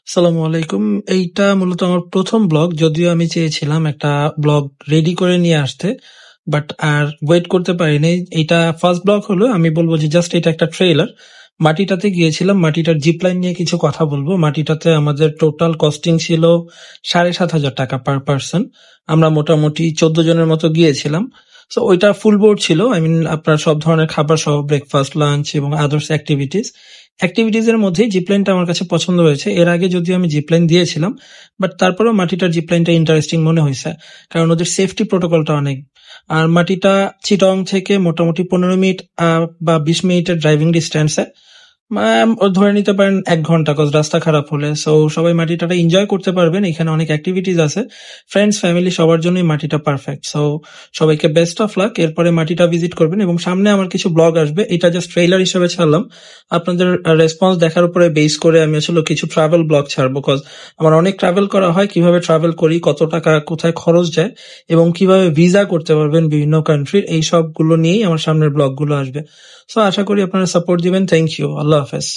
আসসালামু আলাইকুম। এইটা মূলত আমার ১ম ব্লগ। যদিও আমি চেয়েছিলাম একটা ব্লগ রেডি করে নিয়ে আসতে। বাট আর ওয়েট করতে পারিনি। এইটা ফার্স্ট ব্লগ হলো। আমি বলব যে জাস্ট এটা একটা ট্রেইলার। মাটিটাতে গিয়েছিলাম। মাটিটার জিপ লাইন নিয়ে কিছু কথা বলবো। মাটিটাতে আমাদের টোটাল কস্টিং ছিল ৳৭,৫০০ পার পারসন। আমরা মোটামুটি ১৪ জনের মতো গিয়েছিলাম। সো ওইটা ফুল বোর্ড ছিল। আই মিন আপনার সব ধরনের খাবার সহ ব্রেকফাস্ট, লাঞ্চ এবং আদার্স অ্যাক্টিভিটিস। অ্যাক্টিভিটিস এর মধ্যেই জিপলাইনটা আমার কাছে পছন্দ হয়েছে। এর আগে যদিও আমি জিপলাইন দিয়েছিলাম, বাট তারপরেও মাটিটার জিপলাইনটা ইন্টারেস্টিং মনে হয়েছে, কারণ ওদের সেফটি প্রোটোকলটা অনেক। আর মাটিটা চিটং থেকে মোটামুটি 15 মিনিট বা 20 মিনিটের ড্রাইভিং ডিস্টেন্সে। ধরে নিতে পারেন 1 ঘন্টা, কজ রাস্তা খারাপ হলে। সো সবাই মাটিটা এনজয় করতে পারবেন। এখানে অনেক অ্যাক্টিভিটিস আছে। ফ্রেন্ডস, ফ্যামিলি সবার জন্যই মাটিটা পারফেক্ট। সো সবাইকে বেস্ট অফ লাক। এরপরে মাটিটা ভিজিট করবেন এবং সামনে আমার কিছু ব্লগ আসবে। এটা জাস্ট ট্রেইলার হিসেবে ছাড়লাম। আপনাদের রেসপন্স দেখার উপরে বেস করে আমি আসলে কিছু ট্রাভেল ব্লগ ছাড়বো, কজ আমার অনেক ট্রাভেল করা হয়। কিভাবে ট্রাভেল করি, কত টাকা কোথায় খরচ যায় এবং কিভাবে ভিসা করতে পারবেন বিভিন্ন কান্ট্রির, এই সবগুলো নিয়েই আমার সামনের ব্লগগুলো আসবে। সো আশা করি আপনারা সাপোর্ট দিবেন। Thank you. আল্লাহ হাফেজ।